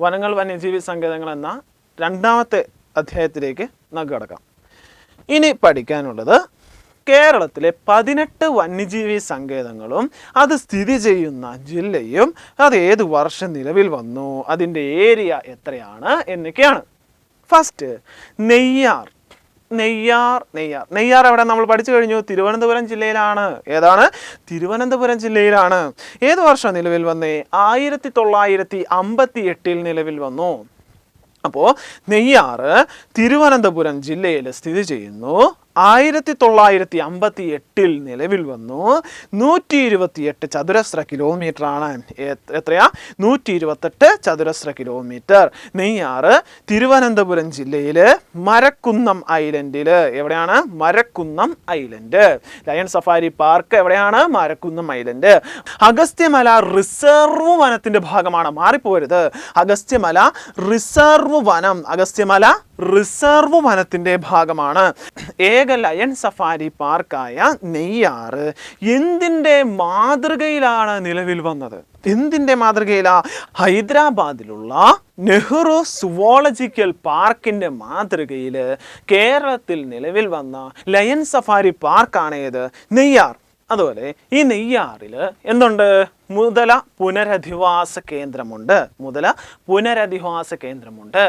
വനങ്ങൾ വന്യജീവി സങ്കേതങ്ങൾ എന്ന രണ്ടാമത്തെ അധ്യായത്തിലേക്ക് നമുക്ക് കടക്കാം. ഇനി പഠിക്കാനുള്ളത് കേരളത്തിലെ 18 വന്യജീവി സങ്കേതങ്ങളും അത് സ്ഥിതി ചെയ്യുന്ന ജില്ലയും അത് ഏത് വർഷം നിലവിൽ വന്നു, അതിൻ്റെ ഏരിയ എത്രയാണ് എന്നൊക്കെയാണ്. ഫസ്റ്റ് നെയ്യാർ. നെയ്യാർ എവിടെ നമ്മൾ പഠിച്ചു കഴിഞ്ഞു? തിരുവനന്തപുരം ജില്ലയിലാണ്. ഏതാണ്? തിരുവനന്തപുരം ജില്ലയിലാണ്. ഏത് വർഷം നിലവിൽ വന്നേ? 1958 നിലവിൽ വന്നു. അപ്പോൾ നെയ്യാറ് തിരുവനന്തപുരം ജില്ലയിൽ സ്ഥിതി ചെയ്യുന്നു. 1958 നിലവിൽ വന്നു. 128 ചതുരശ്ര കിലോമീറ്റർ ആണ്. എത്രയാ? 128 ചതുരശ്ര കിലോമീറ്റർ. നെയ്യാറ് തിരുവനന്തപുരം ജില്ലയില് മരക്കുന്നം ഐലൻഡില്. എവിടെയാണ്? Marakkunnam island. Lion safari park എവിടെയാണ്? മരക്കുന്നം ഐലൻഡ്. അഗസ്ത്യമല റിസർവ് വനത്തിന്റെ ഭാഗമാണ്. മാറിപ്പോരുത്. അഗസ്ത്യമല റിസർവ് വനം. അഗസ്ത്യമല റിസർവ് വനത്തിന്റെ ഭാഗമാണ്. ഏക ലയൺ സഫാരി പാർക്കായ നെയ്യാറ് എന്തിൻ്റെ മാതൃകയിലാണ് നിലവിൽ വന്നത്? എന്തിൻ്റെ മാതൃകയിലാ? ഹൈദരാബാദിലുള്ള നെഹ്റു സുവോളജിക്കൽ പാർക്കിന്റെ മാതൃകയിൽ കേരളത്തിൽ നിലവിൽ വന്ന ലയൺ സഫാരി പാർക്കാണ് ഏത്? നെയ്യാർ. അതുപോലെ ഈ നെയ്യാറിൽ എന്തുണ്ട്? മുതല പുനരധിവാസ കേന്ദ്രമുണ്ട്. മുതല പുനരധിവാസ കേന്ദ്രമുണ്ട്.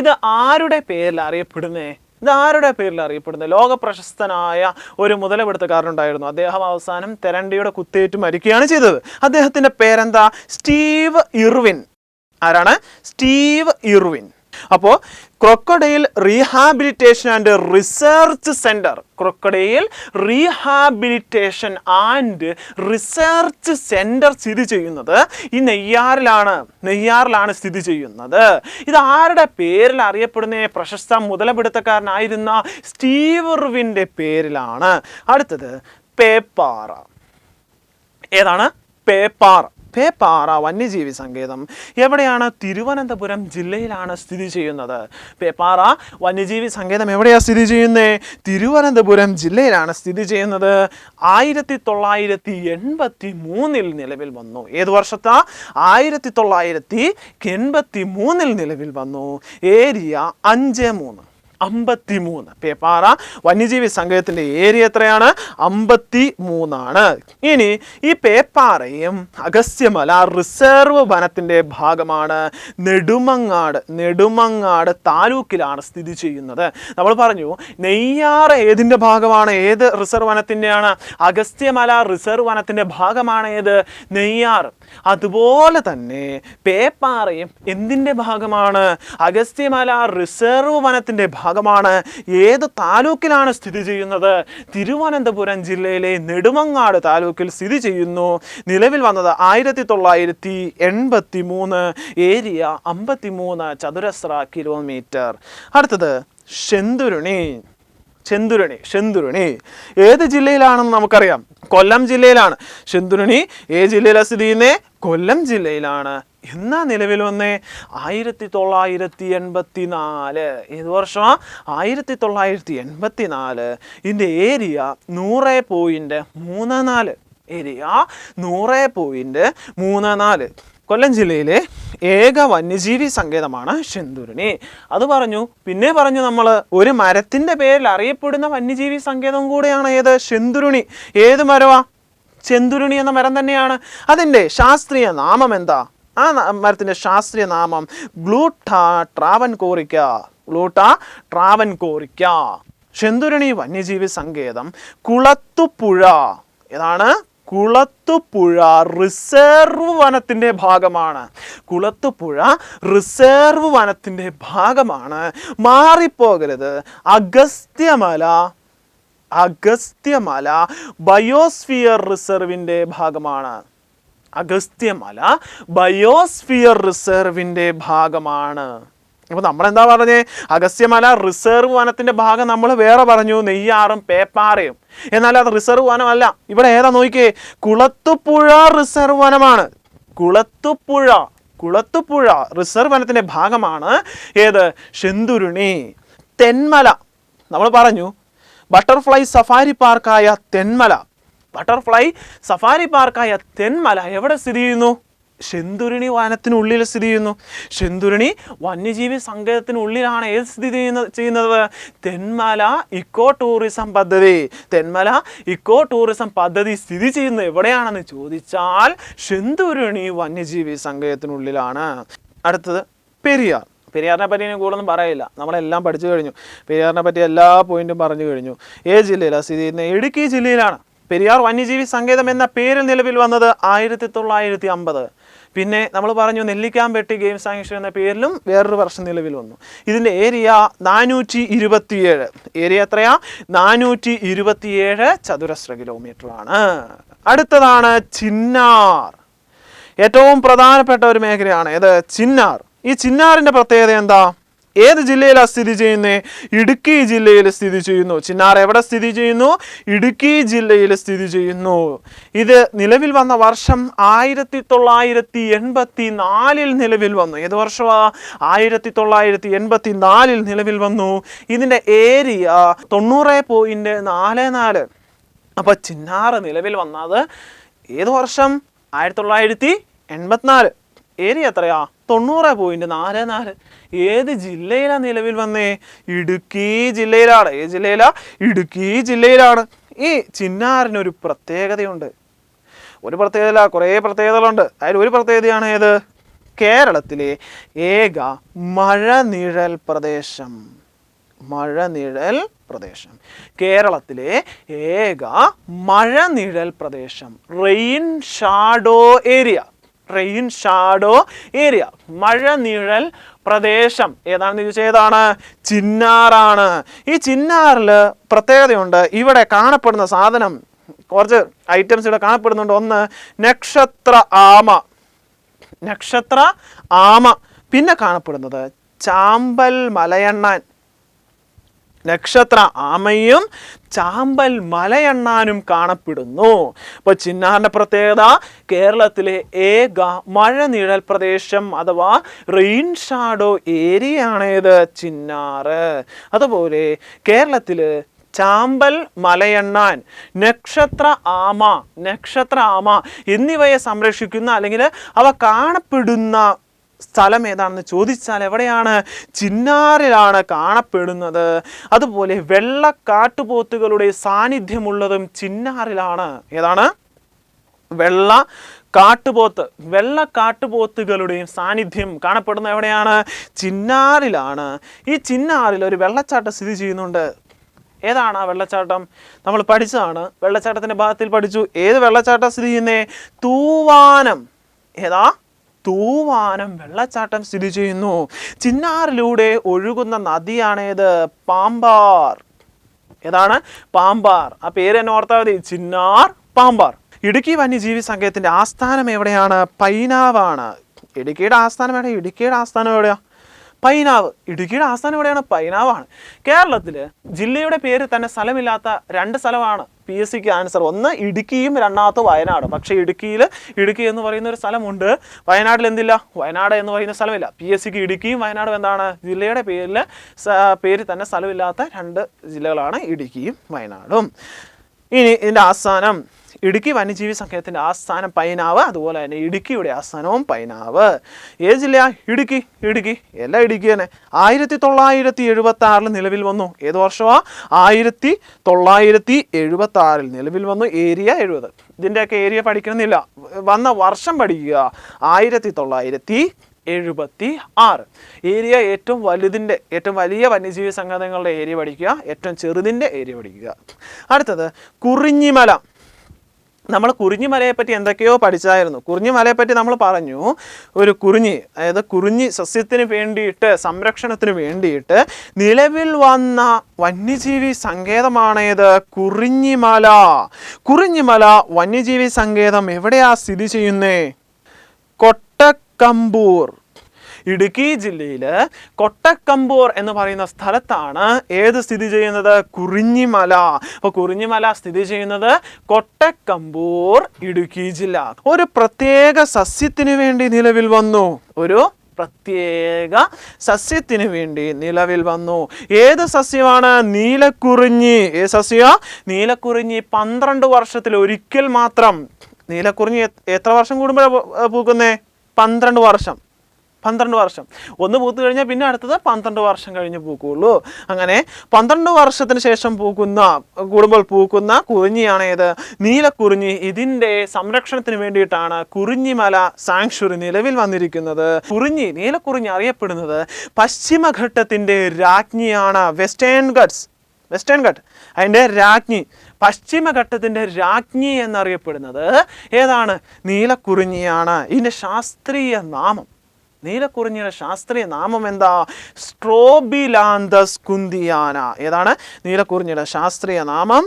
ഇത് ആരുടെ പേരിൽ അറിയപ്പെടുന്നേ? ഇതാരുടെ പേരിൽ അറിയപ്പെടുന്നത്? ലോക പ്രശസ്തനായ ഒരു മുതലപിടുത്തക്കാരനുണ്ടായിരുന്നു. അദ്ദേഹം അവസാനം തെരണ്ടിയുടെ കുത്തേറ്റ് മരിക്കുകയാണ് ചെയ്തത്. അദ്ദേഹത്തിന്റെ പേരെന്താ? Steve Irwin. ആരാണ്? Steve Irwin. അപ്പോൾ crocodile rehabilitation and research centre, crocodile rehabilitation and research centre സ്ഥിതി ചെയ്യുന്നത് ഈ നെയ്യാറിലാണ് സ്ഥിതി ചെയ്യുന്നത്. ഇത് ആരുടെ പേരിൽ അറിയപ്പെടുന്ന? പ്രശസ്ത മുതലപിടുത്തക്കാരനായിരുന്ന സ്റ്റീവ് ഇർവിന്റെ പേരിലാണ്. അടുത്തത് പേപ്പാറ. ഏതാണ്? പേപ്പാറ. പേപ്പാറ വന്യജീവി സങ്കേതം എവിടെയാണ്? തിരുവനന്തപുരം ജില്ലയിലാണ് സ്ഥിതി ചെയ്യുന്നത്. പേപ്പാറ വന്യജീവി സങ്കേതം എവിടെയാണ് സ്ഥിതി ചെയ്യുന്നത്? തിരുവനന്തപുരം ജില്ലയിലാണ് സ്ഥിതി ചെയ്യുന്നത്. 1983 നിലവിൽ വന്നു. ഏത് വർഷത്താ? 1983 നിലവിൽ വന്നു. ഏരിയ 53. പേപ്പാറ വന്യജീവി സങ്കേതത്തിന്റെ ഏരിയ എത്രയാണ്? 53 ആണ്. ഇനി ഈ പേപ്പാറയും അഗസ്ത്യമല റിസർവ് വനത്തിന്റെ ഭാഗമാണ്. നെടുമങ്ങാട് താലൂക്കിലാണ് സ്ഥിതി ചെയ്യുന്നത്. നമ്മൾ പറഞ്ഞു നെയ്യാർ ഏതിന്റെ ഭാഗമാണ്? ഏത് റിസർവ് വനത്തിന്റെയാണ്? അഗസ്ത്യമല റിസർവ് വനത്തിന്റെ ഭാഗമാണ് ഏത്? നെയ്യാർ. അതുപോലെ തന്നെ പേപ്പാറയും എന്തിന്റെ ഭാഗമാണ്? അഗസ്ത്യമല റിസർവ് വനത്തിന്റെ ഭാഗമാണ്. ഏത് താലൂക്കിലാണ് സ്ഥിതി ചെയ്യുന്നത്? തിരുവനന്തപുരം ജില്ലയിലെ നെടുമങ്ങാട് താലൂക്കിൽ സ്ഥിതി ചെയ്യുന്നു. നിലവിൽ വന്നത് 1983. ഏരിയ 53 ചതുരശ്ര കിലോമീറ്റർ. അടുത്തത് ശെന്തുരുണി. ഏത് ജില്ലയിലാണെന്ന് നമുക്കറിയാം. കൊല്ലം ജില്ലയിലാണ്. ശെന്തുരുണി ഏത് ജില്ലയിലാണ് സ്ഥിതി ചെയ്യുന്നത്? കൊല്ലം ജില്ലയിലാണ്. എന്നാ നിലവിൽ വന്നേ? 1984. ഏത് വർഷമാ? 1984. ഇതിൻ്റെ ഏരിയ 100.34. ഏരിയ 100.34. കൊല്ലം ജില്ലയിലെ ഏക വന്യജീവി സങ്കേതമാണ് ശെന്തുരുണി. അത് പറഞ്ഞു. പിന്നെ പറഞ്ഞു നമ്മൾ ഒരു മരത്തിന്റെ പേരിൽ അറിയപ്പെടുന്ന വന്യജീവി സങ്കേതം കൂടെയാണ് ഏത്? ശെന്തുരുണി. ഏത് മരവാ? ശെന്തുരുണി എന്ന മരം തന്നെയാണ്. അതിൻ്റെ ശാസ്ത്രീയ നാമം എന്താ? ആ മരത്തിന്റെ ശാസ്ത്രീയ നാമം ഗ്ലൂട്ടാ ട്രാവൻകോറിക്ക. ശെന്തുരുണി വന്യജീവി സങ്കേതം കുളത്തുപുഴ. ഏതാണ്? കുളത്തുപുഴ റിസർവ് വനത്തിന്റെ ഭാഗമാണ്. കുളത്തുപുഴ റിസർവ് വനത്തിന്റെ ഭാഗമാണ്. മാറിപ്പോകരുത്. അഗസ്ത്യമല ബയോസ്ഫിയർ റിസർവിന്റെ ഭാഗമാണ്. അഗസ്ത്യമല ബയോസ്ഫിയർ റിസർവിന്റെ ഭാഗമാണ്. അപ്പോൾ നമ്മളെന്താ പറഞ്ഞേ? അഗസ്ത്യമല റിസർവ് വനത്തിന്റെ ഭാഗം നമ്മൾ വേറെ പറഞ്ഞു, നെയ്യാറും പേപ്പാറയും. എന്നാൽ അത് റിസർവ് വനമല്ല. ഇവിടെ ഏതാ നോക്കിയേ? കുളത്തുപുഴ റിസർവ് വനമാണ്. കുളത്തുപുഴ റിസർവ് വനത്തിന്റെ ഭാഗമാണ് ഏത്? ശെന്തുരുണി. തെന്മല നമ്മൾ പറഞ്ഞു. ബട്ടർഫ്ലൈ സഫാരി പാർക്കായ തെന്മല എവിടെ സ്ഥിതി ചെയ്യുന്നു? ശെന്തുരുണി വനത്തിനുള്ളിൽ സ്ഥിതി ചെയ്യുന്നു. ശെന്തുരുണി വന്യജീവി സങ്കേതത്തിനുള്ളിലാണ് ഏത് സ്ഥിതി ചെയ്യുന്നത്? തെന്മല ഇക്കോ ടൂറിസം പദ്ധതി. തെന്മല ഇക്കോ ടൂറിസം പദ്ധതി സ്ഥിതി ചെയ്യുന്നത് എവിടെയാണെന്ന് ചോദിച്ചാൽ ശെന്തുരുണി വന്യജീവി സങ്കേതത്തിനുള്ളിലാണ്. അടുത്തത് പെരിയാർ. പെരിയാറിനെ പറ്റി ഇനി കൂടുതലൊന്നും പറയില്ല, നമ്മളെല്ലാം പഠിച്ചു കഴിഞ്ഞു. പെരിയാറിനെ പറ്റി എല്ലാ പോയിന്റും പറഞ്ഞു കഴിഞ്ഞു. ഏത് ജില്ലയിലാണ് സ്ഥിതി ചെയ്യുന്നത്? ഇടുക്കി ജില്ലയിലാണ്. പെരിയാർ വന്യജീവി സങ്കേതം എന്ന പേരിൽ നിലവിൽ വന്നത് 1950. പിന്നെ നമ്മൾ പറഞ്ഞു നെല്ലിക്കാമ്പെട്ടി ഗെയിം സാങ്ച്വറി എന്ന പേരിലും വേറൊരു വർഷം നിലവിൽ വന്നു. ഇതിൻ്റെ ഏരിയ 427. ഏരിയ എത്രയാ? 427 ചതുരശ്ര കിലോമീറ്റർ ആണ്. അടുത്തതാണ് ചിന്നാർ. ഏറ്റവും പ്രധാനപ്പെട്ട ഒരു മേഖലയാണ് ഏത്? ചിന്നാർ. ഈ ചിന്നാറിൻ്റെ പ്രത്യേകത എന്താ? ഏത് ജില്ലയിലാണ് സ്ഥിതി ചെയ്യുന്നത്? ഇടുക്കി ജില്ലയിൽ സ്ഥിതി ചെയ്യുന്നു. ചിന്നാർ എവിടെ സ്ഥിതി ചെയ്യുന്നു? ഇടുക്കി ജില്ലയിൽ സ്ഥിതി ചെയ്യുന്നു. ഇത് നിലവിൽ വന്ന വർഷം 1984 നിലവിൽ വന്നു. ഏത് വർഷമാണ്? 1984 നിലവിൽ വന്നു. ഇതിൻ്റെ ഏരിയ 90.44. അപ്പോൾ ചിന്നാർ നിലവിൽ വന്നത് ഏത് വർഷം? 1984. ഏരിയ എത്രയാ? 90.44. ഏത് ജില്ലയിലാണ് നിലവിൽ വന്നേ? ഇടുക്കി ജില്ലയിലാണ്. ഏത് ജില്ലയിലാ? ഇടുക്കി ജില്ലയിലാണ്. ഈ ചിന്നാറിനൊരു പ്രത്യേകതയുണ്ട്. ഒരു പ്രത്യേകത, കുറേ പ്രത്യേകതകളുണ്ട്. അതിൽ ഒരു പ്രത്യേകതയാണ് ഏത്? കേരളത്തിലെ ഏക മഴനിഴൽ പ്രദേശം. മഴനിഴൽ പ്രദേശം. കേരളത്തിലെ ഏക മഴനിഴൽ പ്രദേശം. Rain shadow area. Rain shadow area, മഴനിഴൽ പ്രദേശം ഏതാണെന്ന് ചോദിച്ചാൽ ഏതാണ്? ചിന്നാറാണ്. ഈ ചിന്നാറിൽ പ്രത്യേകതയുണ്ട്. ഇവിടെ കാണപ്പെടുന്ന സാധനം, കുറച്ച് ഐറ്റംസ് ഇവിടെ കാണപ്പെടുന്നുണ്ട്. ഒന്ന് നക്ഷത്ര ആമ. നക്ഷത്ര ആമ. പിന്നെ കാണപ്പെടുന്നത് ചാമ്പൽ മലയണ്ണാൻ. നക്ഷത്ര ആമയും ചാമ്പൽ മലയണ്ണാനും കാണപ്പെടുന്നു. അപ്പോൾ ചിന്നാറിൻ്റെ പ്രത്യേകത കേരളത്തിലെ ഏക മഴനിഴൽ പ്രദേശം അഥവാ റെയിൻ ഷാഡോ ഏരിയയാണ് ഏത്? ചിന്നാറ്. അതുപോലെ കേരളത്തിൽ ചാമ്പൽ മലയണ്ണാൻ, നക്ഷത്ര ആമ എന്നിവയെ സംരക്ഷിക്കുന്ന അല്ലെങ്കിൽ അവ കാണപ്പെടുന്ന സ്ഥലം ഏതാണെന്ന് ചോദിച്ചാൽ എവിടെയാണ്? ചിന്നാറിലാണ് കാണപ്പെടുന്നത്. അതുപോലെ വെള്ളക്കാട്ടുപോത്തുകളുടെ സാന്നിധ്യമുള്ളതും ചിന്നാറിലാണ്. ഏതാണ്? വെള്ളക്കാട്ടുപോത്തുകളുടെയും സാന്നിധ്യം കാണപ്പെടുന്ന എവിടെയാണ്? ചിന്നാറിലാണ്. ഈ ചിന്നാറിൽ ഒരു വെള്ളച്ചാട്ടം സ്ഥിതി ചെയ്യുന്നുണ്ട്. ഏതാണ് ആ വെള്ളച്ചാട്ടം? നമ്മൾ പഠിച്ചതാണ്. വെള്ളച്ചാട്ടത്തിൻ്റെ ഭാഗത്തിൽ പഠിച്ചു. ഏത് വെള്ളച്ചാട്ടം സ്ഥിതി ചെയ്യുന്നേ? തൂവാനം. ഏതാ? തൂവാനം വെള്ളച്ചാട്ടം സ്ഥിതി ചെയ്യുന്നു. ചിന്നാറിലൂടെ ഒഴുകുന്ന നദിയാണേത്? പാമ്പാർ. ഏതാണ്? പാമ്പാർ. ആ പേര് തന്നെ ഓർത്താൽ മതി. ചിന്നാർ, പാമ്പാർ. ഇടുക്കി വന്യജീവി സങ്കേതത്തിന്റെ ആസ്ഥാനം എവിടെയാണ്? പൈനാവാണ്. ഇടുക്കിയുടെ ആസ്ഥാനം എവിടെയാ? പൈനാവ്. ഇടുക്കിയുടെ ആസ്ഥാനം എവിടെയാണ്? പൈനാവാണ്. കേരളത്തിൽ ജില്ലയുടെ പേര് തന്നെ സ്ഥലമില്ലാത്ത 2 സ്ഥലമാണ് PSCക്ക് ആൻസർ. ഒന്ന് ഇടുക്കിയും, രണ്ടാമത്തെ വയനാട്. പക്ഷേ ഇടുക്കി എന്ന് പറയുന്ന ഒരു സ്ഥലമുണ്ട്, വയനാട്ടിൽ എന്തില്ല? വയനാട് എന്ന് പറയുന്ന സ്ഥലമില്ല. PSCക്ക് ഇടുക്കിയും വയനാടും എന്താണ്? ജില്ലയുടെ പേര് തന്നെ സ്ഥലമില്ലാത്ത 2 ജില്ലകളാണ് ഇടുക്കിയും വയനാടും. ഇനി ഇതിൻ്റെ ആസ്ഥാനം, ഇടുക്കി വന്യജീവി സങ്കേതത്തിൻ്റെ ആസ്ഥാനം പൈനാവ്. അതുപോലെ തന്നെ ഇടുക്കിയുടെ ആസ്ഥാനവും പൈനാവ്. ഏത് ജില്ലയാ? ഇടുക്കി. എല്ലാം ഇടുക്കി തന്നെ. 1976 നിലവിൽ വന്നു. ഏത് വർഷമാണ്? 1976 നിലവിൽ വന്നു. ഏരിയ 70. ഇതിൻ്റെയൊക്കെ ഏരിയ പഠിക്കണമെന്നില്ല, വന്ന വർഷം പഠിക്കുക. 1976. ഏരിയ ഏറ്റവും വലിയ വന്യജീവി സങ്കേതങ്ങളുടെ ഏരിയ പഠിക്കുക, ഏറ്റവും ചെറുതിൻ്റെ ഏരിയ പഠിക്കുക. അടുത്തത് കുറിഞ്ഞിമല. നമ്മൾ കുറിഞ്ഞിമലയെ പറ്റി എന്തൊക്കെയോ പഠിച്ചായിരുന്നു. കുറിഞ്ഞിമലയെ പറ്റി നമ്മൾ പറഞ്ഞു, ഒരു അതായത് കുറിഞ്ഞി സസ്യത്തിന് വേണ്ടിയിട്ട്, സംരക്ഷണത്തിന് വേണ്ടിയിട്ട് നിലവിൽ വന്ന വന്യജീവി സങ്കേതമാണേത്? കുറിഞ്ഞിമല. കുറിഞ്ഞിമല വന്യജീവി സങ്കേതം എവിടെയാ സ്ഥിതി ചെയ്യുന്നേ? കൊട്ടക്കമ്പൂർ. ഇടുക്കി ജില്ലയിൽ കൊട്ടക്കമ്പൂർ എന്ന് പറയുന്ന സ്ഥലത്താണ് ഏത് സ്ഥിതി ചെയ്യുന്നത്? കുറിഞ്ഞിമല. അപ്പോൾ കുറിഞ്ഞിമല സ്ഥിതി ചെയ്യുന്നത് കൊട്ടക്കമ്പൂർ, ഇടുക്കി ജില്ല. ഒരു പ്രത്യേക സസ്യത്തിന് വേണ്ടി നിലവിൽ വന്നു. ഏത് സസ്യമാണ്? നീലക്കുറിഞ്ഞി. ഏത് സസ്യ? നീലക്കുറിഞ്ഞി. 12 വർഷത്തിൽ ഒരിക്കൽ മാത്രം. നീലക്കുറിഞ്ഞി എത്ര വർഷം കൂടുമ്പോഴാണ് പൂക്കുന്നേ? 12 വർഷം. 12 വർഷം. ഒന്ന് പൂത്തു കഴിഞ്ഞാൽ പിന്നെ അടുത്തത് 12 വർഷം കഴിഞ്ഞ് പൂക്കുള്ളൂ. അങ്ങനെ 12 വർഷത്തിന് ശേഷം കൂടുമ്പോൾ പൂക്കുന്ന കുറിഞ്ഞിയാണ് ഏത്? നീലക്കുറിഞ്ഞി. ഇതിൻ്റെ സംരക്ഷണത്തിന് വേണ്ടിയിട്ടാണ് കുറിഞ്ഞിമല സാങ്ച്വറി നിലവിൽ വന്നിരിക്കുന്നത്. നീലക്കുറിഞ്ഞി അറിയപ്പെടുന്നത് പശ്ചിമഘട്ടത്തിൻ്റെ രാജ്ഞിയാണ്. വെസ്റ്റേൺ ഘട്ട് അതിൻ്റെ രാജ്ഞി, പശ്ചിമഘട്ടത്തിൻ്റെ രാജ്ഞി എന്നറിയപ്പെടുന്നത് ഏതാണ്? നീലക്കുറിഞ്ഞിയാണ്. ഇതിൻ്റെ ശാസ്ത്രീയ നാമം, നീലക്കുറിഞ്ഞിയുടെ ശാസ്ത്രീയ നാമം എന്താ? സ്ട്രോബിലാന്തസ് കുന്തിയാന. ഏതാണ് നീലക്കുറിഞ്ഞിയുടെ ശാസ്ത്രീയ നാമം?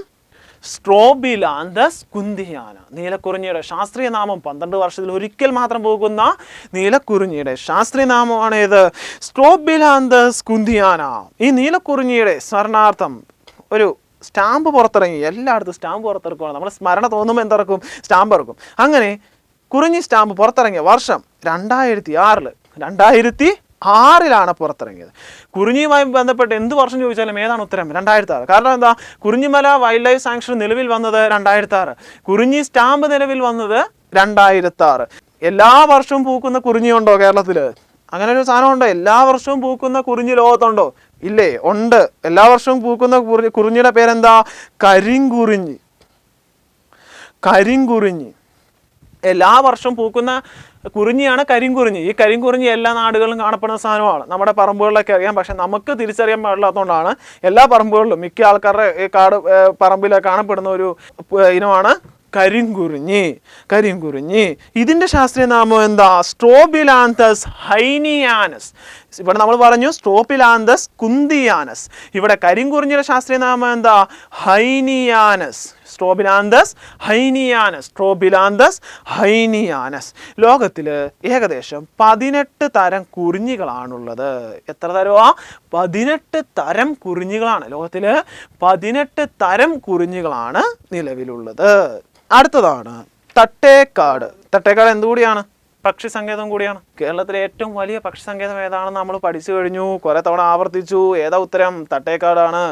സ്ട്രോബിലാന്തസ് കുന്തിയാന. നീലക്കുറിഞ്ഞിയുടെ ശാസ്ത്രീയ നാമം 12 വർഷത്തിൽ ഒരിക്കൽ മാത്രം പോകുന്ന നീലക്കുറിഞ്ഞിയുടെ ശാസ്ത്രീയ നാമമാണ് ഏത്? സ്ട്രോബിലാന്തസ് കുന്തിയാന. ഈ നീലക്കുറിഞ്ഞിയുടെ സ്മരണാർത്ഥം ഒരു സ്റ്റാമ്പ് പുറത്തിറങ്ങി. എല്ലായിടത്തും സ്റ്റാമ്പ് പുറത്തിറക്കുകയാണ്. നമ്മൾ സ്മരണ തോന്നുമ്പോൾ എന്തിറക്കും? സ്റ്റാമ്പ് ഇറക്കും. അങ്ങനെ കുറിഞ്ഞി സ്റ്റാമ്പ് പുറത്തിറങ്ങിയ വർഷം 2006 പുറത്തിറങ്ങിയത്. കുറിഞ്ഞിയുമായി ബന്ധപ്പെട്ട് എന്ത് വർഷം ചോദിച്ചാലും ഏതാണ് ഉത്തരം? 2006. കാരണം എന്താ? കുറിഞ്ഞിമല വൈൽഡ് ലൈഫ് സാങ്ച്വറി നിലവിൽ വന്നത് 2006. കുറിഞ്ഞി സ്റ്റാമ്പ് നിലവിൽ വന്നത് 2006. എല്ലാ വർഷവും പൂക്കുന്ന കുറിഞ്ഞിയുണ്ടോ കേരളത്തിൽ? അങ്ങനെ ഒരു സാധനം ഉണ്ടോ? എല്ലാ വർഷവും പൂക്കുന്ന കുറിഞ്ഞി ലോകത്തുണ്ടോ? ഇല്ലേ, ഉണ്ട്. എല്ലാ വർഷവും പൂക്കുന്ന കുറിഞ്ഞിയുടെ പേരെന്താ? കരിങ്കുറിഞ്ഞി. എല്ലാ വർഷവും പൂക്കുന്ന കുറിഞ്ഞിയാണ് കരിങ്കുറിഞ്ഞി. ഈ കരിങ്കുറിഞ്ഞി എല്ലാ നാടുകളിലും കാണപ്പെടുന്ന സാധനമാണ്. നമ്മുടെ പറമ്പുകളിലൊക്കെ അറിയാം. പക്ഷെ നമുക്ക് തിരിച്ചറിയാൻ പാടില്ലാത്തതുകൊണ്ടാണ് എല്ലാ പറമ്പുകളിലും, മിക്ക ആൾക്കാരുടെ പറമ്പിൽ കാണപ്പെടുന്ന ഒരു ഇനമാണ് കരിങ്കുറിഞ്ഞി. ഇതിൻ്റെ ശാസ്ത്രീയ നാമം എന്താ? സ്ട്രോബിലാന്തസ് ഹൈനിയാനസ്. ഇവിടെ നമ്മൾ പറഞ്ഞു സ്ട്രോബിലാന്തസ് കുന്തിയാനസ്. ഇവിടെ കരിങ്കുറിഞ്ഞിയുടെ ശാസ്ത്രീയ നാമം എന്താ? ഹൈനിയാനസ്. സ്ട്രോബിലാന്തസ് ഹൈനിയാനസ്. ലോകത്തിൽ ഏകദേശം 18 തരം കുറിഞ്ഞികളാണുള്ളത്. എത്ര തരമാ? 18 തരം കുറിഞ്ഞികളാണ് ലോകത്തിൽ. 18 തരം കുറിഞ്ഞികളാണ് നിലവിലുള്ളത്. അടുത്തതാണ് തട്ടേക്കാട്. തട്ടേക്കാട് എന്തുകൂടിയാണ്? പക്ഷി സങ്കേതം കൂടിയാണ്. കേരളത്തിലെ ഏറ്റവും വലിയ പക്ഷി സങ്കേതം ഏതാണെന്ന് നമ്മൾ പഠിച്ചു കഴിഞ്ഞു, കുറെ തവണ ആവർത്തിച്ചു. ഏതാ ഉത്തരം? തട്ടേക്കാടാണ്.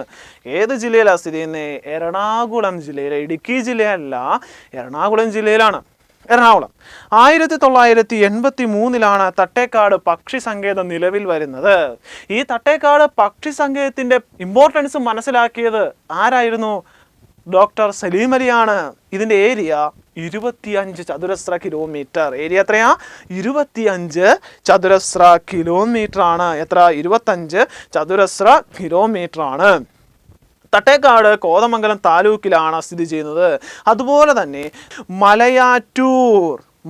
ഏത് ജില്ലയിലാണ് സ്ഥിതി ചെയ്യുന്നത്? എറണാകുളം ജില്ലയിലെ. ഇടുക്കി ജില്ലയല്ല, എറണാകുളം ജില്ലയിലാണ്. 1983 തട്ടേക്കാട് പക്ഷി സങ്കേതം നിലവിൽ വരുന്നത്. ഈ തട്ടേക്കാട് പക്ഷി സങ്കേതത്തിന്റെ ഇമ്പോർട്ടൻസ് മനസ്സിലാക്കിയത് ആരായിരുന്നു? ഡോക്ടർ സലീം അലിയാണ്. ഇതിൻ്റെ ഏരിയ 25 ചതുരശ്ര കിലോമീറ്റർ. ഏരിയ എത്രയാ? 25 ചതുരശ്ര കിലോമീറ്റർ ആണ്. എത്ര? 25 ചതുരശ്ര കിലോമീറ്റർ ആണ്. തട്ടേക്കാട് കോതമംഗലം താലൂക്കിലാണ് സ്ഥിതി ചെയ്യുന്നത്. അതുപോലെ തന്നെ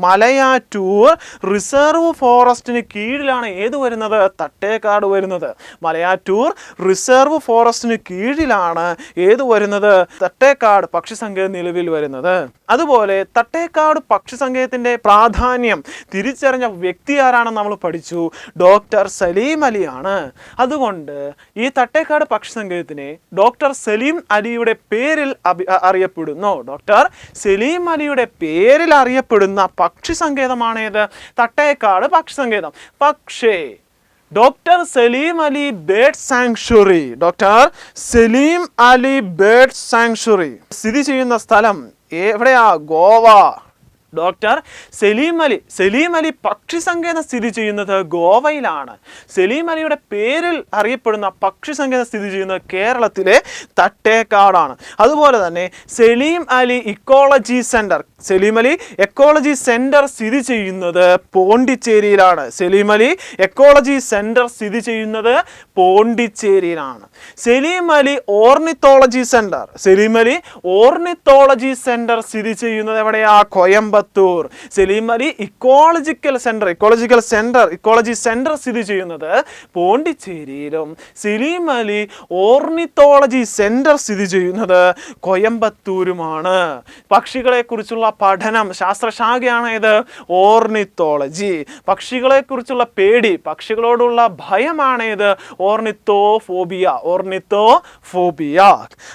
മലയാറ്റൂർ റിസർവ് ഫോറസ്റ്റിന് കീഴിലാണ് ഏത് വരുന്നത്? തട്ടേക്കാട് വരുന്നത്. മലയാറ്റൂർ റിസർവ് ഫോറസ്റ്റിന് കീഴിലാണ് ഏത് വരുന്നത്? തട്ടേക്കാട് പക്ഷി സങ്കേതം നിലവിൽ വരുന്നത്. അതുപോലെ തട്ടേക്കാട് പക്ഷി സങ്കേതത്തിൻ്റെ പ്രാധാന്യം തിരിച്ചറിഞ്ഞ വ്യക്തി ആരാണെന്ന് നമ്മൾ പഠിച്ചു? ഡോക്ടർ സലീം അലിയാണ്. അതുകൊണ്ട് ഈ തട്ടേക്കാട് പക്ഷി സങ്കേതത്തിനെ ഡോക്ടർ സലീം അലിയുടെ പേരിൽ അറിയപ്പെടുന്നു. ഡോക്ടർ സലീം അലിയുടെ പേരിൽ അറിയപ്പെടുന്ന പക്ഷി സങ്കേതമാണ് ഏത്? തട്ടേക്കാട് പക്ഷി സങ്കേതം. പക്ഷേ doctor Salim Ali bird sanctuary സ്ഥിതി ചെയ്യുന്ന സ്ഥലം എവിടെയാ? ഗോവ. ഡോക്ടർ സലീം അലി പക്ഷി സങ്കേതം സ്ഥിതി ചെയ്യുന്നത് ഗോവയിലാണ്. സലീം അലിയുടെ പേരിൽ അറിയപ്പെടുന്ന പക്ഷി സങ്കേതം സ്ഥിതി ചെയ്യുന്നത് കേരളത്തിലെ തട്ടേക്കാടാണ്. അതുപോലെ തന്നെ സലീം അലി ഇക്കോളജി സെന്റർ സ്ഥിതി ചെയ്യുന്നത് പോണ്ടിച്ചേരിയിലാണ്. സലീം അലി ഓർണിത്തോളജി സെന്റർ സ്ഥിതി ചെയ്യുന്നത് എവിടെയാ? കോയമ്പത്തൂർ. സലീം അലി ഇക്കോളജി സെന്റർ സ്ഥിതി ചെയ്യുന്നത് പോണ്ടിച്ചേരിയിലും സലീം അലി ഓർണിത്തോളജി സെന്റർ സ്ഥിതി ചെയ്യുന്നത് കോയമ്പത്തൂരുമാണ്. പക്ഷികളെ കുറിച്ചുള്ള പഠനം ശാസ്ത്രശാഖയാണ് ഇത് ഓർണിത്തോളജി. പക്ഷികളെ കുറിച്ചുള്ള പേടി, പക്ഷികളോടുള്ള ഭയമാണ് ഇത് ഓർണിത്തോഫോബിയ.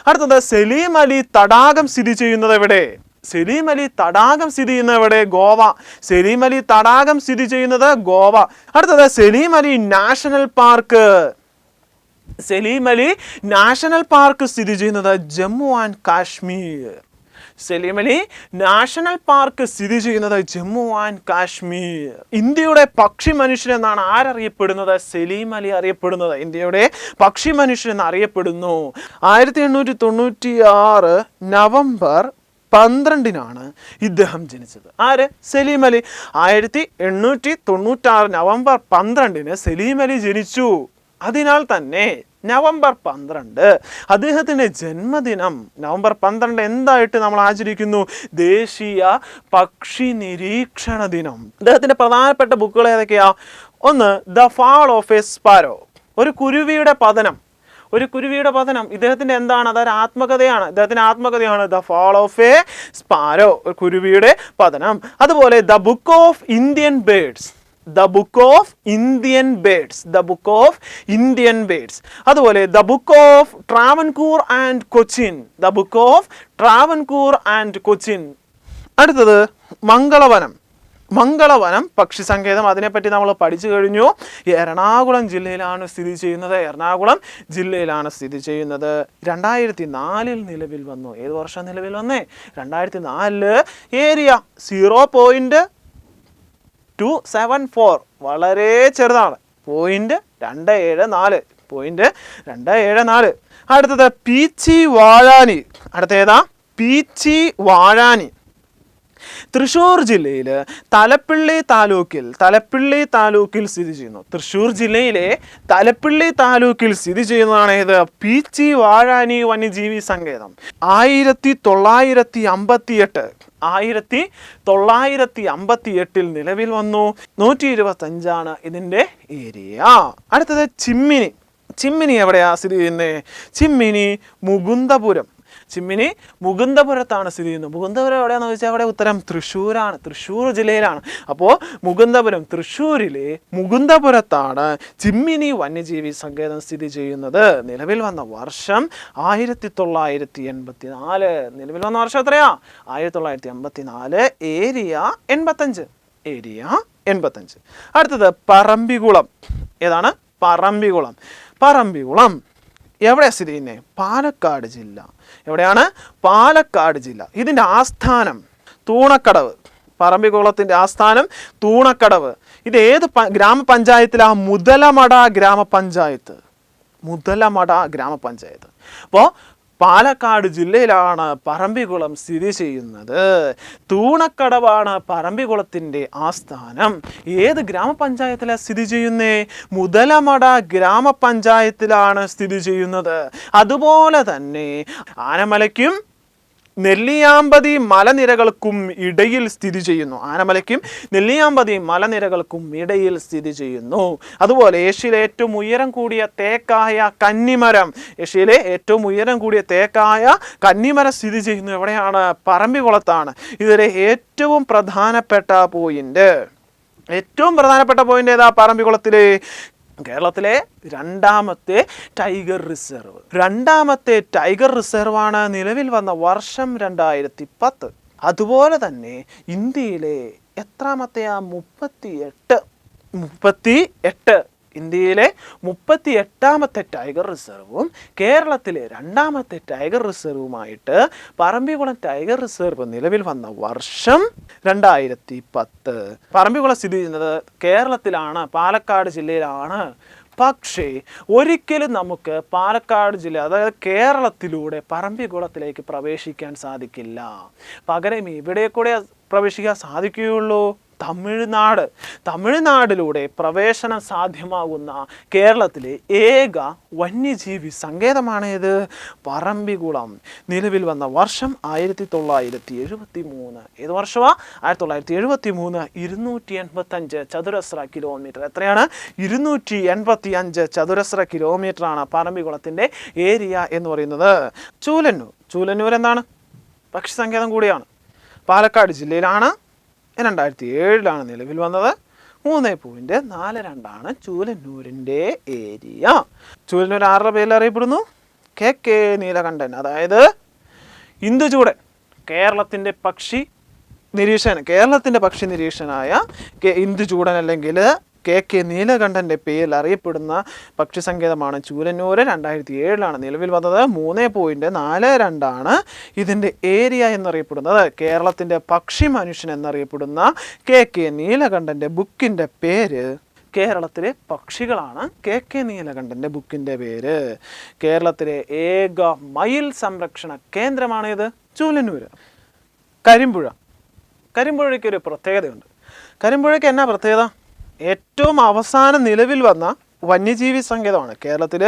അടുത്തത് സലീം അലി തടാകം സ്ഥിതി ചെയ്യുന്നത് എവിടെ? ഗോവ. അടുത്തത് സലീം അലി നാഷണൽ പാർക്ക് സ്ഥിതി ചെയ്യുന്നത് Jammu and Kashmir. Salim Ali national park സ്ഥിതി ചെയ്യുന്നത് ജമ്മു ആൻഡ് കാശ്മീർ. ഇന്ത്യയുടെ പക്ഷി മനുഷ്യൻ എന്നാണ് ആരറിയപ്പെടുന്നത്? സലീം അലി അറിയപ്പെടുന്നത് ഇന്ത്യയുടെ പക്ഷി മനുഷ്യൻ എന്ന് അറിയപ്പെടുന്നു. 1896 നവംബർ 12-നാണ് ഇദ്ദേഹം ജനിച്ചത്. ആര്? സലീം അലി. 1896 നവംബർ 12-ന് സലീം അലി ജനിച്ചു. അതിനാൽ തന്നെ നവംബർ 12 അദ്ദേഹത്തിൻ്റെ ജന്മദിനം. നവംബർ 12 എന്തായിട്ട് നമ്മൾ ആചരിക്കുന്നു? ദേശീയ പക്ഷി നിരീക്ഷണ ദിനം. അദ്ദേഹത്തിൻ്റെ പ്രധാനപ്പെട്ട ബുക്കുകൾ ഏതൊക്കെയാ? ഒന്ന് the fall of a sparrow, ഒരു കുരുവിയുടെ പതനം. ഇദ്ദേഹത്തിൻ്റെ എന്താണ്? അതൊരു ആത്മകഥയാണ്. ഇദ്ദേഹത്തിൻ്റെ ആത്മകഥയാണ് the fall of a sparrow, ഒരു കുരുവിയുടെ പതനം. അതുപോലെ the book of Indian birds, അതുപോലെ the book of Travancore and Cochin. അടുത്തത് മംഗളവനം പക്ഷി സങ്കേതം. അതിനെപ്പറ്റി നമ്മൾ പഠിച്ചു കഴിഞ്ഞു. എറണാകുളം ജില്ലയിലാണ് സ്ഥിതി ചെയ്യുന്നത്. 2004 നിലവിൽ വന്നു. ഏത് വർഷം നിലവിൽ വന്നേ? 2004. ഏരിയ 0.274, വളരെ ചെറുതാണ്. 0.274. അടുത്തത് പീച്ചി വാഴാനി. തൃശ്ശൂർ ജില്ലയിൽ തലപ്പിള്ളി താലൂക്കിൽ സ്ഥിതി ചെയ്യുന്നു. തൃശ്ശൂർ ജില്ലയിലെ തലപ്പിള്ളി താലൂക്കിൽ സ്ഥിതി ചെയ്യുന്നതാണ് ഇത് പീച്ചി വാഴാനി വന്യജീവി സങ്കേതം. 1958 നിലവിൽ വന്നു. 125 ഇതിൻ്റെ ഏരിയ. അടുത്തത് ചിമ്മിനി എവിടെയാ സ്ഥിതി ചെയ്യുന്നത്? ചിമ്മിനി മുകുന്ദപുരത്താണ് സ്ഥിതി ചെയ്യുന്നത്. മുകുന്ദപുരം എവിടെയാണെന്ന് ചോദിച്ചാൽ അവിടെ ഉത്തരം തൃശ്ശൂരാണ്. തൃശ്ശൂർ ജില്ലയിലാണ്. അപ്പോൾ മുകുന്ദപുരം, തൃശ്ശൂരിലെ മുകുന്ദപുരത്താണ് ചിമ്മിനി വന്യജീവി സങ്കേതം സ്ഥിതി ചെയ്യുന്നത്. നിലവിൽ വന്ന വർഷം 1984. നിലവിൽ വന്ന വർഷം എത്രയാ? 1984. ഏരിയ 85. അടുത്തത് പറമ്പിക്കുളം. ഏതാണ്? പറമ്പിക്കുളം എവിടെ സ്ഥിതി ചെയ്യുന്നത്? പാലക്കാട് ജില്ല. എവിടെയാണ്? പാലക്കാട് ജില്ല. ഇതിൻ്റെ ആസ്ഥാനം തൂണക്കടവ്. പറമ്പിക്കുളത്തിൻ്റെ ആസ്ഥാനം തൂണക്കടവ്. ഇത് ഏത് ഗ്രാമപഞ്ചായത്തിലാ? മുതലമട ഗ്രാമപഞ്ചായത്ത്. അപ്പോൾ പാലക്കാട് ജില്ലയിലാണ് പറമ്പിക്കുളം സ്ഥിതി ചെയ്യുന്നത്. തൂണക്കടവാണ് പറമ്പിക്കുളത്തിൻ്റെ ആസ്ഥാനം. ഏത് ഗ്രാമപഞ്ചായത്തിലാണ് സ്ഥിതി ചെയ്യുന്നത്? മുതലമട ഗ്രാമപഞ്ചായത്തിലാണ് സ്ഥിതി ചെയ്യുന്നത്. അതുപോലെ തന്നെ ആനമലയ്ക്കും നെല്ലിയാമ്പതി മലനിരകൾക്കും ഇടയിൽ സ്ഥിതി ചെയ്യുന്നു. അതുപോലെ ഏഷ്യയിലെ ഏറ്റവും ഉയരം കൂടിയ തേക്കായ കന്നിമരം സ്ഥിതി ചെയ്യുന്നു. എവിടെയാണ്? പറമ്പിക്കുളത്താണ്. ഇതിലെ ഏറ്റവും പ്രധാനപ്പെട്ട പോയിന്റ് ഏതാ? പറമ്പിക്കുളത്തിലെ കേരളത്തിലെ രണ്ടാമത്തെ ടൈഗർ റിസർവ് ആണ്. നിലവിൽ വന്ന വർഷം 2010. അതുപോലെ തന്നെ ഇന്ത്യയിലെ എത്രാമത്തെയാ? 38. ഇന്ത്യയിലെ 38ാമത്തെ ടൈഗർ റിസർവും കേരളത്തിലെ 2ാമത്തെ ടൈഗർ റിസർവുമായിട്ട് പറമ്പിക്കുളം ടൈഗർ റിസർവ് നിലവിൽ വന്ന വർഷം 2010. പറമ്പിക്കുളം സ്ഥിതി ചെയ്യുന്നത് കേരളത്തിലാണ്, പാലക്കാട് ജില്ലയിലാണ്. പക്ഷേ ഒരിക്കലും നമുക്ക് പാലക്കാട് ജില്ല, അതായത് കേരളത്തിലൂടെ പറമ്പിക്കുളത്തിലേക്ക് പ്രവേശിക്കാൻ സാധിക്കില്ല. പകരം ഇവിടെ കൂടെ പ്രവേശിക്കാൻ സാധിക്കുകയുള്ളൂ തമിഴ്നാടിലൂടെ പ്രവേശനം സാധ്യമാകുന്ന കേരളത്തിലെ ഏക വന്യജീവി സങ്കേതമാണ് ഇത് പറമ്പിക്കുളം. നിലവിൽ വന്ന വർഷം 1973. ഏത് വർഷമാണ്? 1973. 285 ചതുരശ്ര കിലോമീറ്റർ. എത്രയാണ്? 285 ചതുരശ്ര കിലോമീറ്ററാണ് പറമ്പിക്കുളത്തിൻ്റെ ഏരിയ എന്ന് പറയുന്നത്. ചൂലന്നൂർ എന്താണ്? പക്ഷി സങ്കേതം കൂടിയാണ്. പാലക്കാട് ജില്ലയിലാണ്. 2007 നിലവിൽ വന്നത്. 3.42 ചൂലന്നൂരിൻ്റെ ഏരിയ. ചൂലന്നൂർ ആരുടെ പേരിൽ അറിയപ്പെടുന്നു? KK നീലകണ്ഠൻ, അതായത് ഇന്ദുചൂടൻ. കേരളത്തിൻ്റെ പക്ഷി നിരീക്ഷകനായ ഇന്ദുചൂടൻ അല്ലെങ്കിൽ KK നീലകണ്ഠൻ്റെ പേരിൽ അറിയപ്പെടുന്ന പക്ഷി സങ്കേതമാണ് ചൂലന്നൂർ. 2007 നിലവിൽ വന്നത്. 3.42 ഇതിൻ്റെ ഏരിയ എന്നറിയപ്പെടുന്നത്. കേരളത്തിൻ്റെ പക്ഷി മനുഷ്യൻ എന്നറിയപ്പെടുന്ന KK നീലകണ്ഠൻ്റെ ബുക്കിൻ്റെ പേര്, കേരളത്തിലെ പക്ഷികളാണ് KK നീലകണ്ഠൻ്റെ ബുക്കിൻ്റെ പേര്. കേരളത്തിലെ ഏക മയിൽ സംരക്ഷണ കേന്ദ്രമാണിത് ചൂലന്നൂർ. കരിമ്പുഴയ്ക്ക് ഒരു പ്രത്യേകതയുണ്ട്. കരിമ്പുഴയ്ക്ക് എന്നാ പ്രത്യേകത? ഏറ്റവും അവസാനം നിലവിൽ വന്ന വന്യജീവി സങ്കേതമാണ്. കേരളത്തിൽ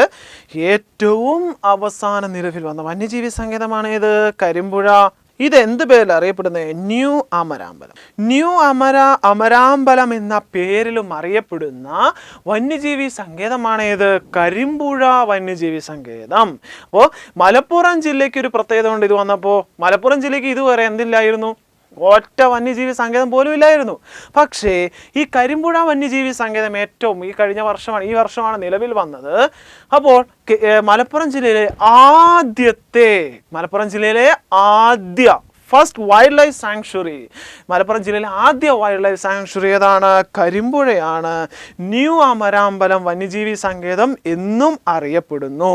ഏറ്റവും അവസാനം നിലവിൽ വന്ന വന്യജീവി സങ്കേതമാണ് ഇത് കരിമ്പുഴ. ഇത് എന്ത് പേരിൽ അറിയപ്പെടുന്നത്? ന്യൂ അമരാമ്പലം. ന്യൂ അമരാമ്പലം എന്ന പേരിലും അറിയപ്പെടുന്ന വന്യജീവി സങ്കേതമാണ് ഇത് കരിമ്പുഴ വന്യജീവി സങ്കേതം. അപ്പോൾ മലപ്പുറം ജില്ലയ്ക്ക് ഒരു പ്രത്യേകത ഉണ്ട്. ഇത് വന്നപ്പോൾ മലപ്പുറം ജില്ലയ്ക്ക് ഇതുവരെ എന്തില്ലായിരുന്നു? ഒറ്റ വന്യജീവി സങ്കേതം പോലും ഇല്ലായിരുന്നു. പക്ഷേ ഈ കരിമ്പുഴ വന്യജീവി സങ്കേതം ഈ വർഷമാണ് നിലവിൽ വന്നത്. അപ്പോൾ മലപ്പുറം ജില്ലയിലെ first wild life sanctuary, Malappuram ജില്ലയിലെ ആദ്യ വൈൽഡ് ലൈഫ് സാങ്ച്വറി ഏതാണ്? കരിമ്പുഴയാണ്. ന്യൂ അമരാമ്പലം വന്യജീവി സങ്കേതം എന്നും അറിയപ്പെടുന്നു.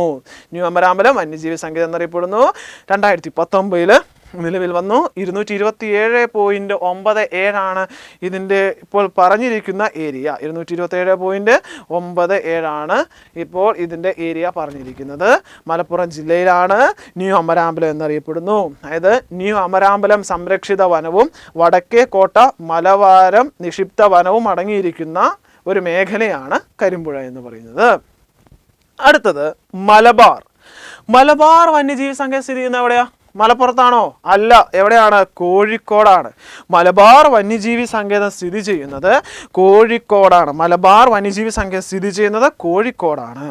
ന്യൂ അമരാമ്പലം വന്യജീവി സങ്കേതം എന്നറിയപ്പെടുന്നു. 2019 നിലവിൽ വന്നു. 227.97 ഇതിൻ്റെ ഇപ്പോൾ പറഞ്ഞിരിക്കുന്ന ഏരിയ. 227.97 ഇപ്പോൾ ഇതിൻ്റെ ഏരിയ പറഞ്ഞിരിക്കുന്നത്. മലപ്പുറം ജില്ലയിലാണ് ന്യൂ അമരാമ്പലം എന്നറിയപ്പെടുന്നു. അതായത് ന്യൂ അമരാമ്പലം സംരക്ഷിത വനവും വടക്കേ കോട്ട മലവാരം നിക്ഷിപ്ത വനവും അടങ്ങിയിരിക്കുന്ന ഒരു മേഖലയാണ് കരിമ്പുഴ എന്ന് പറയുന്നത്. അടുത്തത് മലബാർ വന്യജീവി സങ്കേതം സ്ഥിതി ചെയ്യുന്ന എവിടെയാ? മലപ്പുറത്താണോ? അല്ല. എവിടെയാണ്? കോഴിക്കോടാണ്. മലബാർ വന്യജീവി സങ്കേതം സ്ഥിതി ചെയ്യുന്നത് കോഴിക്കോടാണ്. മലബാർ വന്യജീവി സങ്കേതം സ്ഥിതി ചെയ്യുന്നത് കോഴിക്കോടാണ്.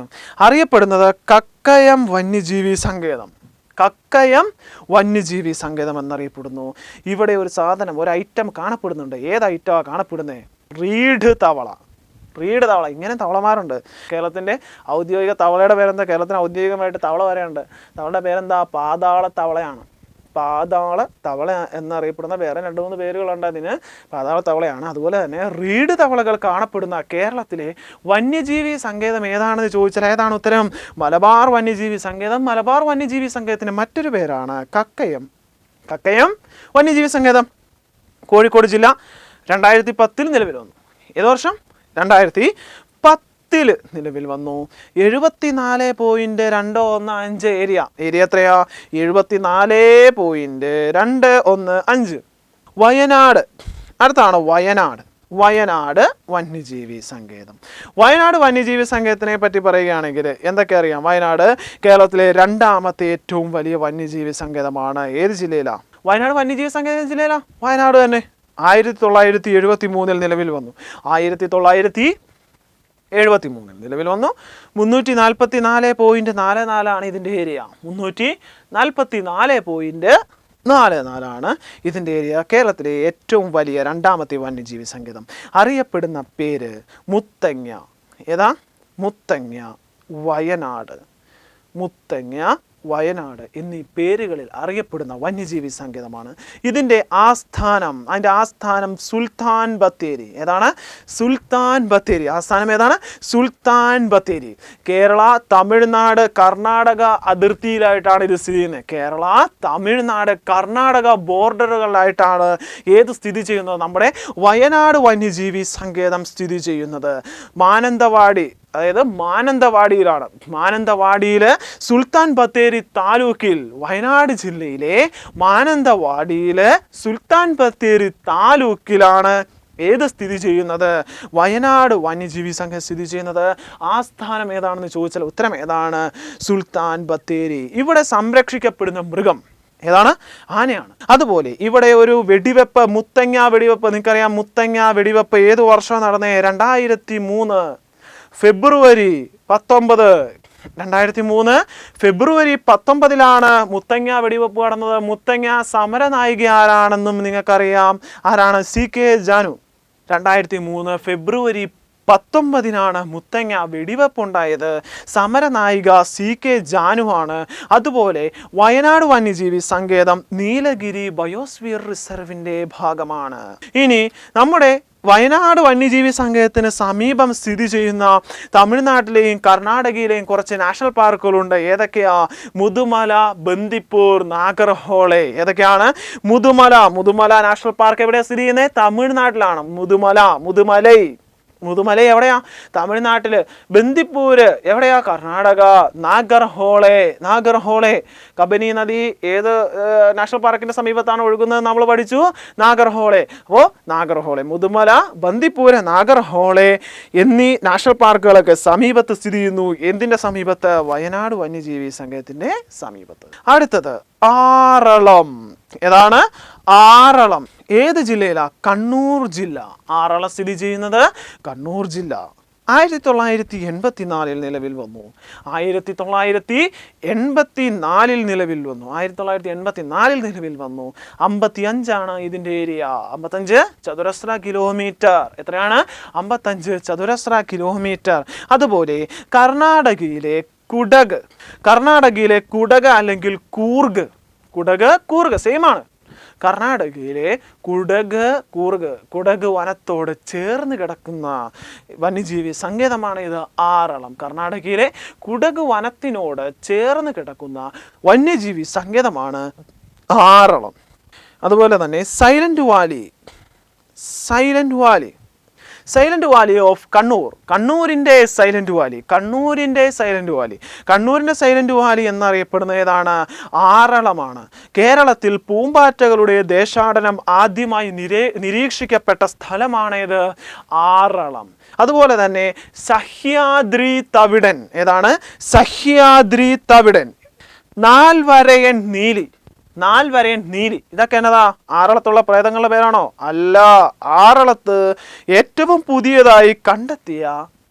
അറിയപ്പെടുന്നത് കക്കയം വന്യജീവി സങ്കേതം. കക്കയം വന്യജീവി സങ്കേതം എന്നറിയപ്പെടുന്നു. ഇവിടെ ഒരു ഐറ്റം കാണപ്പെടുന്നുണ്ട്. ഏത് ഐറ്റമാണ് കാണപ്പെടുന്നത്? റീഡ് തവള. ഇങ്ങനെ തവളമാരുണ്ട്. കേരളത്തിൻ്റെ ഔദ്യോഗിക തവളയുടെ പേരെന്താ? കേരളത്തിന് ഔദ്യോഗികമായിട്ട് തവള വരെയുണ്ട്. തവളയുടെ പേരെന്താ? പാതാള തവളയാണ്. പാതാള തവള എന്നറിയപ്പെടുന്ന വേറെ 2-3 പേരുകളുണ്ട് അതിന്. പാതാള തവളയാണ്. അതുപോലെ തന്നെ റീഡ് തവളകൾ കാണപ്പെടുന്ന കേരളത്തിലെ വന്യജീവി സങ്കേതം ഏതാണെന്ന് ചോദിച്ചാൽ ഏതാണ് ഉത്തരം? മലബാർ വന്യജീവി സങ്കേതം. മലബാർ വന്യജീവി സങ്കേതത്തിന് മറ്റൊരു പേരാണ് കക്കയം വന്യജീവി സങ്കേതം. കോഴിക്കോട് ജില്ല 2010 നിലവിൽ വന്നു. ഏത് വർഷം? 2010 നിലവിൽ വന്നു. 74.215 ഏരിയ എത്രയാ? 74.215. വയനാട്. അടുത്താണ് വയനാട് വന്യജീവി സങ്കേതം. വയനാട് വന്യജീവി സങ്കേതത്തിനെ പറ്റി പറയുകയാണെങ്കിൽ എന്തൊക്കെ അറിയാം? വയനാട് കേരളത്തിലെ 2ാമത്തെ ഏറ്റവും വലിയ വന്യജീവി സങ്കേതമാണ്. ഏത് ജില്ലയിലാണ്? വയനാട് വന്യജീവി സങ്കേതം ജില്ലയിലാണ്. വയനാട് തന്നെ. 1973 നിലവിൽ വന്നു. 1973 നിലവിൽ വന്നു. 344.44 ഇതിൻ്റെ ഏരിയ. 344.44 ഇതിൻ്റെ ഏരിയ. കേരളത്തിലെ ഏറ്റവും വലിയ 2ാമത്തെ വന്യജീവി സങ്കേതം. അറിയപ്പെടുന്ന പേര് മുത്തങ്ങ. ഏതാ? മുത്തങ്ങ വയനാട് എന്നീ പേരുകളിൽ അറിയപ്പെടുന്ന വന്യജീവി സങ്കേതമാണ്. അതിൻ്റെ ആസ്ഥാനം സുൽത്താൻ ബത്തേരി. ഏതാണ്? സുൽത്താൻ ബത്തേരി. ആസ്ഥാനം ഏതാണ്? സുൽത്താൻ ബത്തേരി. കേരള, തമിഴ്നാട്, കർണാടക അതിർത്തിയിലായിട്ടാണ് ഇത് സ്ഥിതി ചെയ്യുന്നത്. കേരള, തമിഴ്നാട്, കർണാടക ബോർഡറുകളിലായിട്ടാണ് ഏത് സ്ഥിതി ചെയ്യുന്നത്? നമ്മുടെ വയനാട് വന്യജീവി സങ്കേതം സ്ഥിതി ചെയ്യുന്നത്. മാനന്തവാടിയിലാണ്. മാനന്തവാടിയിൽ സുൽത്താൻ ബത്തേരി താലൂക്കിൽ, വയനാട് ജില്ലയിലെ മാനന്തവാടിയിലെ സുൽത്താൻ ബത്തേരി താലൂക്കിലാണ് ഏത് സ്ഥിതി ചെയ്യുന്നത്? വയനാട് വന്യജീവി സങ്കേതം സ്ഥിതി ചെയ്യുന്നത്. ആസ്ഥാനം ഏതാണെന്ന് ചോദിച്ചാൽ ഉത്തരം ഏതാണ്? സുൽത്താൻ ബത്തേരി. ഇവിടെ സംരക്ഷിക്കപ്പെടുന്ന മൃഗം ഏതാണ്? ആനയാണ്. അതുപോലെ ഇവിടെ ഒരു വെടിവെപ്പ്, മുത്തങ്ങ വെടിവെപ്പ്. നിങ്ങൾക്കറിയാം മുത്തങ്ങ വെടിവെപ്പ് ഏത് വർഷമാണ് നടന്നത്? 2003 ഫെബ്രുവരി 19. 2003 ഫെബ്രുവരി 19 മുത്തങ്ങ വെടിവെപ്പ് നടന്നത്. മുത്തങ്ങ സമരനായിക ആരാണെന്നും നിങ്ങൾക്കറിയാം. ആരാണ്? CK ജാനു. 2003 ഫെബ്രുവരി 19 മുത്തങ്ങ വെടിവെപ്പുണ്ടായത്. സമരനായിക CK ജാനുവാണ്. അതുപോലെ വയനാട് വന്യജീവി സങ്കേതം നീലഗിരി ബയോസ്ഫിയർ റിസർവിൻ്റെ ഭാഗമാണ്. ഇനി നമ്മുടെ വയനാട് വന്യജീവി സങ്കേതത്തിന് സമീപം സ്ഥിതി ചെയ്യുന്ന തമിഴ്നാട്ടിലെയും കർണാടകയിലെയും കുറച്ച് നാഷണൽ പാർക്കുകളുണ്ട്. ഏതൊക്കെയാ? മുതുമല, ബന്ദിപ്പൂർ, നാഗർഹോളെ. ഏതൊക്കെയാണ്? മുതുമല നാഷണൽ പാർക്ക് എവിടെയാണ് സ്ഥിതി ചെയ്യുന്നത്? തമിഴ്നാട്ടിലാണ്. മുതുമല എവിടെയാ? തമിഴ്നാട്ടില്. ബന്ദിപ്പൂര് എവിടെയാ? കർണാടക. നാഗർഹോളെ കബനി നദി ഏത് നാഷണൽ പാർക്കിന്റെ സമീപത്താണ് ഒഴുകുന്നത് നമ്മൾ പഠിച്ചു? നാഗർഹോളെ. അപ്പോൾ നാഗർഹോളെ, മുതുമല, ബന്ദിപ്പൂര്, നാഗർഹോളെ എന്നീ നാഷണൽ പാർക്കുകളൊക്കെ സമീപത്ത് സ്ഥിതി ചെയ്യുന്നു. എന്തിന്റെ സമീപത്ത്? വയനാട് വന്യജീവി സങ്കേതത്തിന്റെ സമീപത്ത്. അടുത്തത് ആറളം. ഏതാണ്? ആറളം ഏത് ജില്ലയിലാ? കണ്ണൂർ ജില്ല. ആറളം സ്ഥിതി ചെയ്യുന്നത് കണ്ണൂർ ജില്ല. 1984 നിലവിൽ വന്നു. 1984 നിലവിൽ വന്നു. 55 ഇതിൻ്റെ ഏരിയ. 55 ചതുരശ്ര കിലോമീറ്റർ. എത്രയാണ്? 55 ചതുരശ്ര കിലോമീറ്റർ. അതുപോലെ കർണാടകയിലെ കുടക് അല്ലെങ്കിൽ കൂർഗ് സെയിം ആണ്. കർണാടകയിലെ കുടക് വനത്തോട് ചേർന്ന് കിടക്കുന്ന വന്യജീവി സങ്കേതമാണ് ഇത് ആറളം. കർണാടകയിലെ കുടക് വനത്തിനോട് ചേർന്ന് കിടക്കുന്ന വന്യജീവി സങ്കേതമാണ് ആറളം. അതുപോലെ തന്നെ സൈലന്റ് വാലി ഓഫ് കണ്ണൂർ. കണ്ണൂരിൻ്റെ സൈലന്റ് വാലി എന്നറിയപ്പെടുന്ന ഏതാണ്? ആറളമാണ്. കേരളത്തിൽ പൂമ്പാറ്റകളുടെ ദേശാടനം ആദ്യമായി നിരീക്ഷിക്കപ്പെട്ട സ്ഥലമാണേത്? ആറളം. അതുപോലെ തന്നെ സഹ്യാദ്രി തവിടൻ. ഏതാണ്? സഹ്യാദ്രി തവിടൻ. നാൽവരയൻ നീലി. ഇതൊക്കെ എന്നതാ? ആറളത്തുള്ള പ്രേതങ്ങളുടെ പേരാണോ? അല്ല. ആറളത്ത് ഏറ്റവും പുതിയതായി കണ്ടെത്തിയ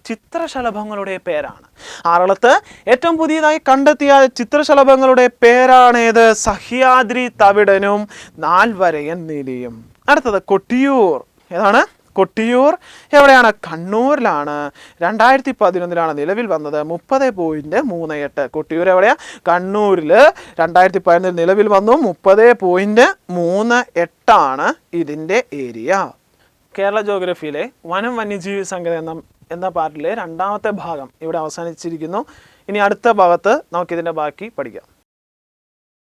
ചിത്രശലഭങ്ങളുടെ പേരാണ്. ആറളത്ത് ഏറ്റവും പുതിയതായി കണ്ടെത്തിയ ചിത്രശലഭങ്ങളുടെ പേരാണേത്? സഹ്യാദ്രി തവിടനും നാൽവരയൻ നീലിയും. അടുത്തത് കൊട്ടിയൂർ. ഏതാണ്? കൊട്ടിയൂർ എവിടെയാണ്? കണ്ണൂരിലാണ്. 2011 നിലവിൽ വന്നത്. 30.38. കൊട്ടിയൂർ എവിടെയാ? കണ്ണൂരിൽ. 2011 നിലവിൽ വന്നു. 30.38 ഇതിൻ്റെ ഏരിയ. കേരള ജോഗ്രഫിയിലെ വനം വന്യജീവി സങ്കേതം എന്ന പാർട്ടിലെ രണ്ടാമത്തെ ഭാഗം ഇവിടെ അവസാനിച്ചിരിക്കുന്നു. ഇനി അടുത്ത ഭാഗത്ത് നമുക്കിതിൻ്റെ ബാക്കി പഠിക്കാം.